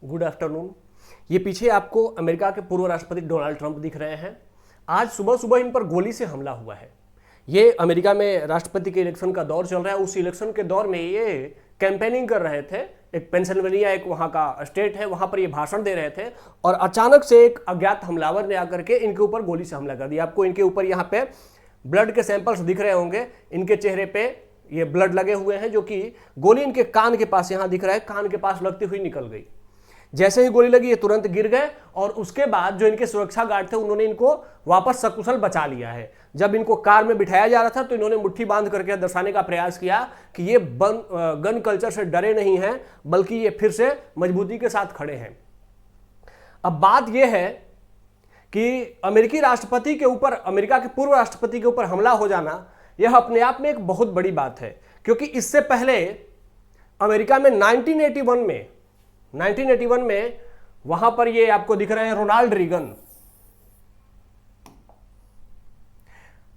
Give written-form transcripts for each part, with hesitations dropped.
Good afternoon. ये पीछे आपको अमेरिका के पूर्व राष्ट्रपति डोनाल्ड ट्रंप दिख रहे हैं। आज सुबह सुबह इन पर गोली से हमला हुआ है। ये अमेरिका में राष्ट्रपति के इलेक्शन का दौर चल रहा है। उस इलेक्शन के दौर में ये कैंपेनिंग कर रहे थे। एक पेंसिल्वेनिया एक वहाँ का स्टेट है, वहाँ पर ये भाषण दे रहे थे और अचानक से एक अज्ञात हमलावर ने आकर के इनके ऊपर गोली से हमला कर दिया। आपको इनके ऊपर यहाँ पे ब्लड के सैंपल्स दिख रहे होंगे। इनके चेहरे पे ये ब्लड लगे हुए हैं, जो कि गोली इनके कान के पास यहाँ दिख रहा है, कान के पास लगती हुई निकल गई। जैसे ही गोली लगी ये तुरंत गिर गए और उसके बाद जो इनके सुरक्षा गार्ड थे उन्होंने इनको वापस सकुशल बचा लिया है। जब इनको कार में बिठाया जा रहा था तो इन्होंने मुट्ठी बांध करके दर्शाने का प्रयास किया कि ये गन कल्चर से डरे नहीं हैं, बल्कि ये फिर से मजबूती के साथ खड़े हैं। अब बात यह है कि अमेरिकी राष्ट्रपति के ऊपर, अमेरिका के पूर्व राष्ट्रपति के ऊपर हमला हो जाना यह अपने आप में एक बहुत बड़ी बात है, क्योंकि इससे पहले अमेरिका में 1981 में वहां पर ये आपको दिख रहे हैं रोनाल्ड रीगन।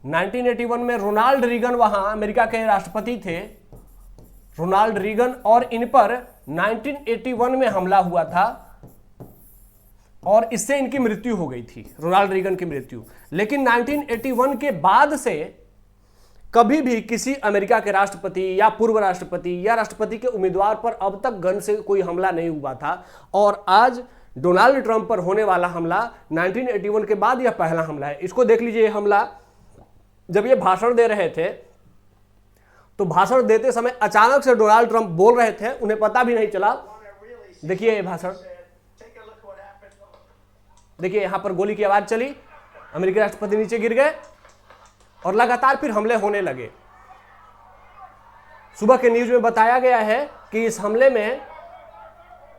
1981 में रोनाल्ड रीगन वहां अमेरिका के राष्ट्रपति थे, रोनाल्ड रीगन, और इन पर 1981 में हमला हुआ था और इससे इनकी मृत्यु हो गई थी, रोनाल्ड रीगन की मृत्यु। लेकिन 1981 के बाद से कभी भी किसी अमेरिका के राष्ट्रपति या पूर्व राष्ट्रपति या राष्ट्रपति के उम्मीदवार पर अब तक गन से कोई हमला नहीं हुआ था। और आज डोनाल्ड ट्रंप पर होने वाला हमला 1981 के बाद यह पहला हमला है। इसको देख लीजिए। हमला जब ये भाषण दे रहे थे तो भाषण देते समय अचानक से डोनाल्ड ट्रंप बोल रहे थे, उन्हें पता भी नहीं चला। देखिए ये भाषण, देखिए यहां पर गोली की आवाज चली, अमेरिकी राष्ट्रपति नीचे गिर गए और लगातार फिर हमले होने लगे। सुबह के न्यूज में बताया गया है कि इस हमले में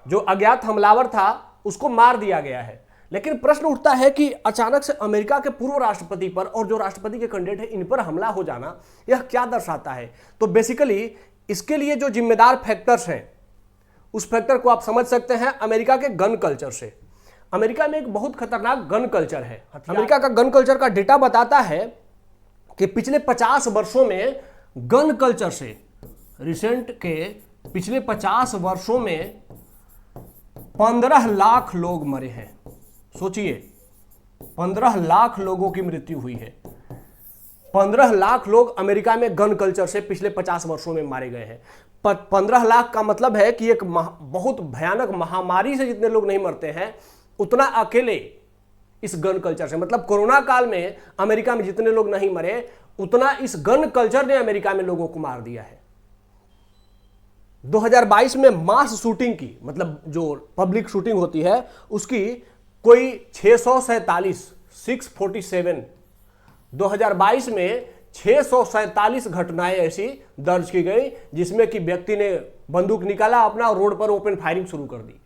जो अज्ञात हमलावर था उसको मार दिया गया है। लेकिन प्रश्न उठता है कि अचानक से अमेरिका के पूर्व राष्ट्रपति पर और जो राष्ट्रपति के कैंडिडेट है इन पर हमला हो जाना यह क्या दर्शाता है। तो बेसिकली इसके लिए जो जिम्मेदार फैक्टर्स हैं उस फैक्टर को आप समझ सकते हैं अमेरिका के गन कल्चर से। अमेरिका में एक बहुत खतरनाक गन कल्चर है। अमेरिका का गन कल्चर का डेटा बताता है कि पिछले 50 वर्षों में गन कल्चर से, रिसेंट के पिछले 50 वर्षों में 15 लाख लोग मरे हैं। सोचिए, 15 लाख लोगों की मृत्यु हुई है। 15 लाख लोग अमेरिका में गन कल्चर से पिछले 50 वर्षों में मारे गए हैं। 15 लाख का मतलब है कि एक बहुत भयानक महामारी से जितने लोग नहीं मरते हैं उतना अकेले इस गन कल्चर से, मतलब कोरोना काल में अमेरिका में जितने लोग नहीं मरे उतना इस गन कल्चर ने अमेरिका में लोगों को मार दिया है। 2022 में मास शूटिंग की, मतलब जो पब्लिक शूटिंग होती है उसकी कोई 647 2022 में 647 घटनाएं ऐसी दर्ज की गई जिसमें कि व्यक्ति ने बंदूक निकाला अपना और रोड पर ओपन फायरिंग शुरू कर दी।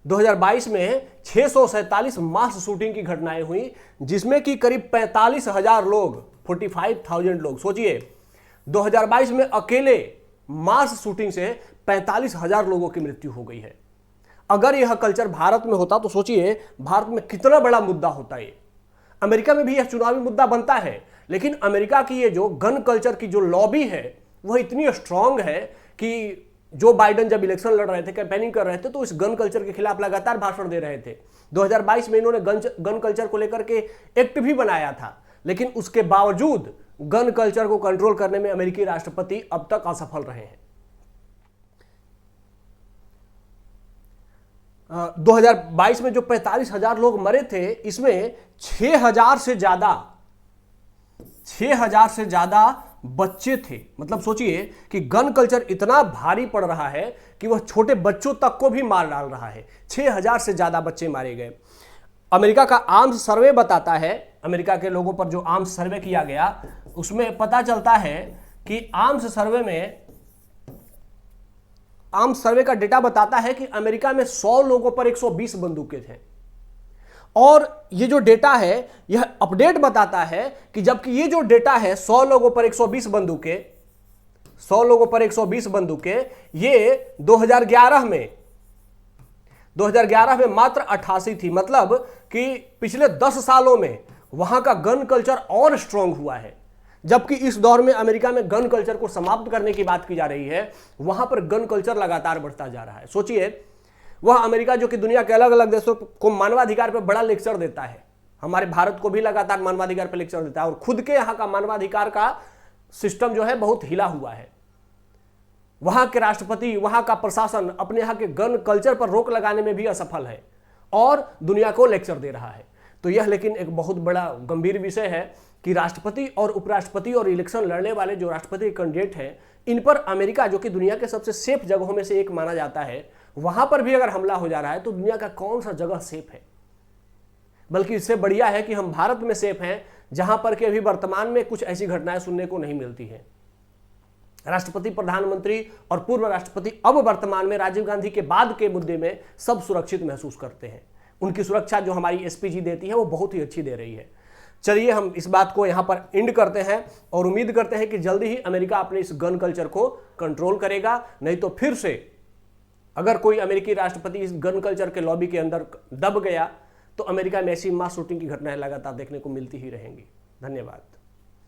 2022 में 647 मास शूटिंग की घटनाएं हुई जिसमें कि करीब 45,000 लोग, 45,000 लोग। सोचिए 2022 में अकेले मास शूटिंग से 45,000 लोगों की मृत्यु हो गई है। अगर यह कल्चर भारत में होता तो सोचिए भारत में कितना बड़ा मुद्दा होता है। अमेरिका में भी यह चुनावी मुद्दा बनता है, लेकिन अमेरिका की ये जो गन कल्चर की जो लॉबी है वह इतनी स्ट्रांग है कि जो बाइडेन जब इलेक्शन लड़ रहे थे, कैंपेनिंग कर रहे थे, तो इस गन कल्चर के खिलाफ लगातार भाषण दे रहे थे। 2022 में इन्होंने गन कल्चर को लेकर के एक्ट भी बनाया था, लेकिन उसके बावजूद गन कल्चर को कंट्रोल करने में अमेरिकी राष्ट्रपति अब तक असफल रहे हैं। 2022 में जो 45,000 लोग मरे थे इसमें 6,000 से ज्यादा बच्चे थे। मतलब सोचिए कि गन कल्चर इतना भारी पड़ रहा है कि वह छोटे बच्चों तक को भी मार डाल रहा है। 6,000 से ज्यादा बच्चे मारे गए। अमेरिका का आर्म्स सर्वे बताता है, अमेरिका के लोगों पर जो आर्म्स सर्वे किया गया उसमें पता चलता है कि आर्म्स सर्वे का डेटा बताता है कि अमेरिका में 100 लोगों पर 120 बंदूकें थे। और ये जो डेटा है यह अपडेट बताता है कि जबकि ये जो डेटा है 100 लोगों पर 120 बंदूकें, 100 लोगों पर 120 बंदूकें, ये 2011 में मात्र 88 थी। मतलब कि पिछले 10 सालों में वहां का गन कल्चर और स्ट्रांग हुआ है। जबकि इस दौर में अमेरिका में गन कल्चर को समाप्त करने की बात की जा रही है, वहां पर गन कल्चर लगातार बढ़ता जा रहा है। सोचिए वह अमेरिका जो कि दुनिया के अलग अलग देशों को मानवाधिकार पर बड़ा लेक्चर देता है, हमारे भारत को भी लगातार मानवाधिकार पर लेक्चर देता है, और खुद के यहाँ का मानवाधिकार का सिस्टम जो है बहुत हिला हुआ है। वहां के राष्ट्रपति, वहां का प्रशासन अपने यहाँ के गन कल्चर पर रोक लगाने में भी असफल है और दुनिया को लेक्चर दे रहा है। तो यह लेकिन एक बहुत बड़ा गंभीर विषय है कि राष्ट्रपति और उपराष्ट्रपति और इलेक्शन लड़ने वाले जो राष्ट्रपति कैंडिडेट हैं, इन पर अमेरिका जो कि दुनिया के सबसे सेफ जगहों में से एक माना जाता है, वहां पर भी अगर हमला हो जा रहा है तो दुनिया का कौन सा जगह सेफ है। बल्कि इससे बढ़िया है कि हम भारत में सेफ हैं, जहां पर कि अभी वर्तमान में कुछ ऐसी घटनाएं सुनने को नहीं मिलती हैं। राष्ट्रपति, प्रधानमंत्री और पूर्व राष्ट्रपति अब वर्तमान में राजीव गांधी के बाद के मुद्दे में सब सुरक्षित महसूस करते हैं। उनकी सुरक्षा जो हमारी एसपीजी देती है वो बहुत ही अच्छी दे रही है। चलिए हम इस बात को यहां पर एंड करते हैं और उम्मीद करते हैं कि जल्दी ही अमेरिका अपने इस गन कल्चर को कंट्रोल करेगा। नहीं तो फिर से अगर कोई अमेरिकी राष्ट्रपति इस गन कल्चर के लॉबी के अंदर दब गया तो अमेरिका में ऐसी मास शूटिंग की घटनाएं लगातार देखने को मिलती ही रहेंगी। धन्यवाद।